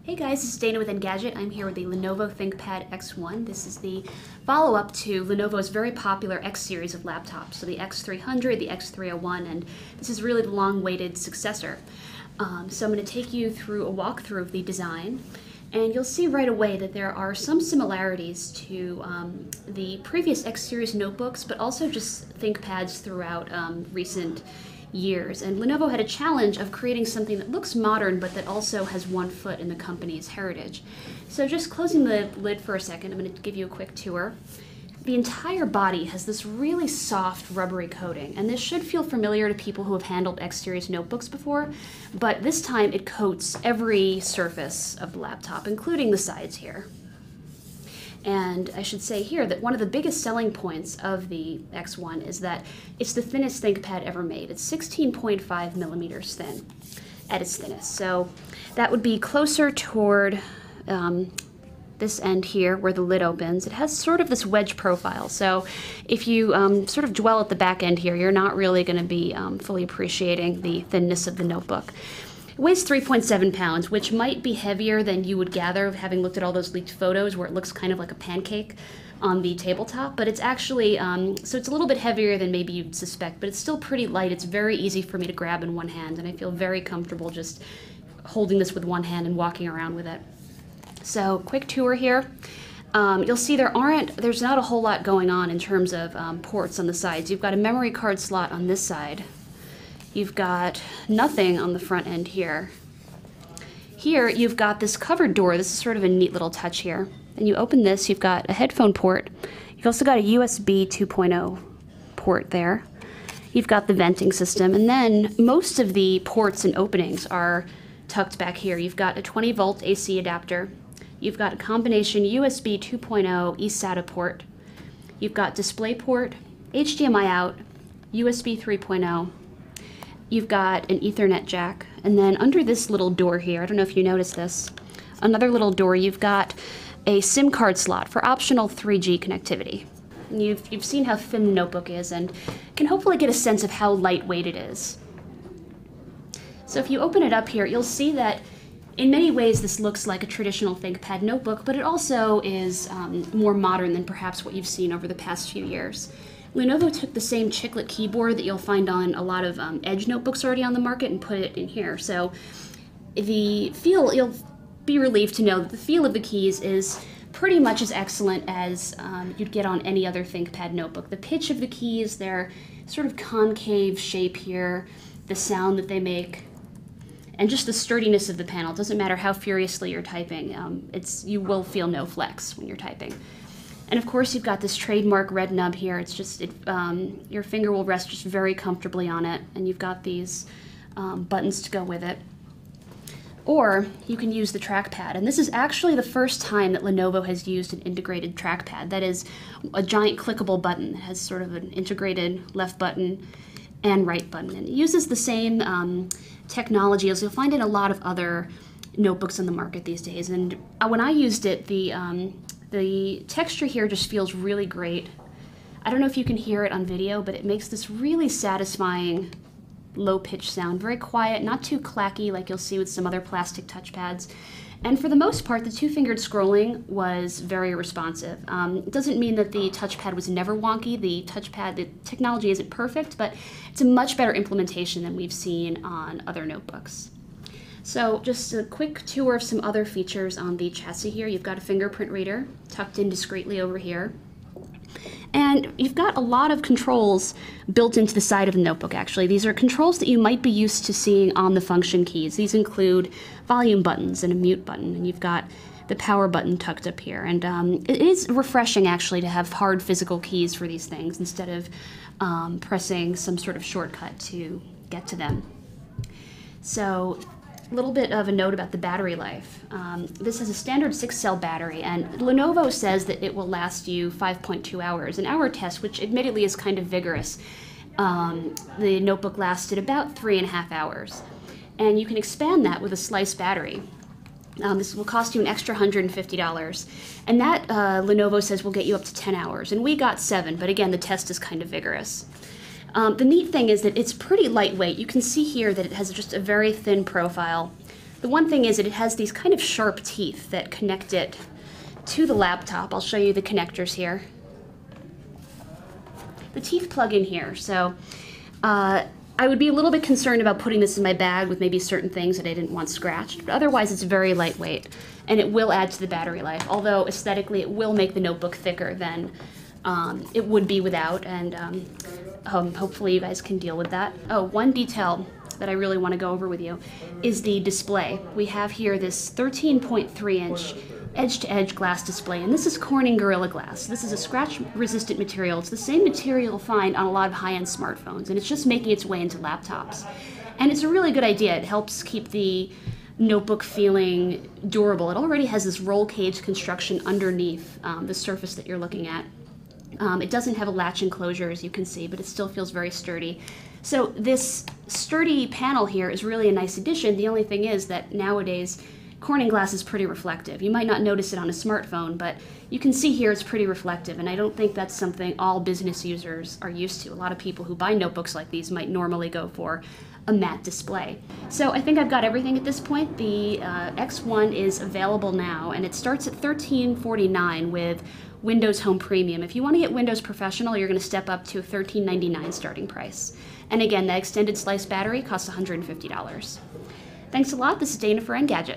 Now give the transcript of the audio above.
Hey guys, this is Dana with Engadget. I'm here with the Lenovo ThinkPad X1. This is the follow-up to Lenovo's very popular X series of laptops. So the X300, the X301, and this is really the long-awaited successor. So I'm going to take you through a walkthrough of the design, and you'll see right away that there are some similarities to the previous X series notebooks, but also just ThinkPads throughout recent years. And Lenovo had a challenge of creating something that looks modern but that also has one foot in the company's heritage. So just closing the lid for a second, I'm going to give you a quick tour. The entire body has this really soft rubbery coating, and this should feel familiar to people who have handled X series notebooks before, but this time it coats every surface of the laptop, including the sides here. And I should say here that one of the biggest selling points of the X1 is that it's the thinnest ThinkPad ever made. It's 16.5 millimeters thin at its thinnest. So that would be closer toward this end here where the lid opens. It has sort of this wedge profile. So if you sort of dwell at the back end here, you're not really going to be fully appreciating the thinness of the notebook. It weighs 3.7 pounds, which might be heavier than you would gather having looked at all those leaked photos where it looks kind of like a pancake on the tabletop, but it's actually, so it's a little bit heavier than maybe you'd suspect, but it's still pretty light. It's very easy for me to grab in one hand, and I feel very comfortable just holding this with one hand and walking around with it. So, quick tour here. You'll see there's not a whole lot going on in terms of ports on the sides. You've got a memory card slot on this side. You've got nothing on the front end here. Here, you've got this covered door. This is sort of a neat little touch here. And you open this, you've got a headphone port. You've also got a USB 2.0 port there. You've got the venting system, and then most of the ports and openings are tucked back here. You've got a 20-volt AC adapter. You've got a combination USB 2.0 eSATA port. You've got DisplayPort, HDMI out, USB 3.0. You've got an Ethernet jack, and then under this little door here, I don't know if you noticed this, another little door, you've got a SIM card slot for optional 3G connectivity. And you've seen how thin the notebook is and can hopefully get a sense of how lightweight it is. So if you open it up here, you'll see that in many ways this looks like a traditional ThinkPad notebook, but it also is more modern than perhaps what you've seen over the past few years. Lenovo took the same chiclet keyboard that you'll find on a lot of Edge notebooks already on the market and put it in here. So the feel, you'll be relieved to know that the feel of the keys is pretty much as excellent as you'd get on any other ThinkPad notebook. The pitch of the keys, their sort of concave shape here, the sound that they make, and just the sturdiness of the panel. It doesn't matter how furiously you're typing, you will feel no flex when you're typing. And of course, you've got this trademark red nub here. It's just, your finger will rest just very comfortably on it, and you've got these buttons to go with it. Or you can use the trackpad, and this is actually the first time that Lenovo has used an integrated trackpad. That is a giant clickable button that has sort of an integrated left button and right button. And it uses the same technology as you'll find in a lot of other notebooks on the market these days. And when I used it, the texture here just feels really great. I don't know if you can hear it on video, but it makes this really satisfying low-pitched sound. Very quiet, not too clacky like you'll see with some other plastic touchpads. And for the most part, the two-fingered scrolling was very responsive. It doesn't mean that the touchpad was never wonky. The technology isn't perfect, but it's a much better implementation than we've seen on other notebooks. So just a quick tour of some other features on the chassis here. You've got a fingerprint reader tucked in discreetly over here. And you've got a lot of controls built into the side of the notebook, actually. These are controls that you might be used to seeing on the function keys. These include volume buttons and a mute button, and you've got the power button tucked up here. And it is refreshing, actually, to have hard physical keys for these things instead of pressing some sort of shortcut to get to them. So, a little bit of a note about the battery life. This has a standard 6-cell battery, and Lenovo says that it will last you 5.2 hours. In our test, which admittedly is kind of vigorous, the notebook lasted about 3.5 hours. And you can expand that with a slice battery. This will cost you an extra $150, and that Lenovo says will get you up to 10 hours. And we got 7, but again, the test is kind of vigorous. The neat thing is that it's pretty lightweight. You can see here that it has just a very thin profile. The one thing is that it has these kind of sharp teeth that connect it to the laptop. I'll show you the connectors here. The teeth plug in here, so I would be a little bit concerned about putting this in my bag with maybe certain things that I didn't want scratched, but otherwise it's very lightweight, and it will add to the battery life, although aesthetically it will make the notebook thicker than it would be without, and hopefully you guys can deal with that. Oh, one detail that I really want to go over with you is the display. We have here this 13.3-inch edge-to-edge glass display, and this is Corning Gorilla Glass. This is a scratch-resistant material. It's the same material you'll find on a lot of high-end smartphones, and it's just making its way into laptops. And it's a really good idea. It helps keep the notebook feeling durable. It already has this roll cage construction underneath the surface that you're looking at. It doesn't have a latch enclosure, as you can see, but it still feels very sturdy. So this sturdy panel here is really a nice addition. The only thing is that nowadays Corning glass is pretty reflective. You might not notice it on a smartphone, but you can see here it's pretty reflective, and I don't think that's something all business users are used to. A lot of people who buy notebooks like these might normally go for a matte display. So I think I've got everything at this point. The X1 is available now, and it starts at $1349 with Windows Home Premium. If you want to get Windows Professional, you're going to step up to a $1399 starting price. And again, the extended slice battery costs $150. Thanks a lot. This is Dana for Engadget.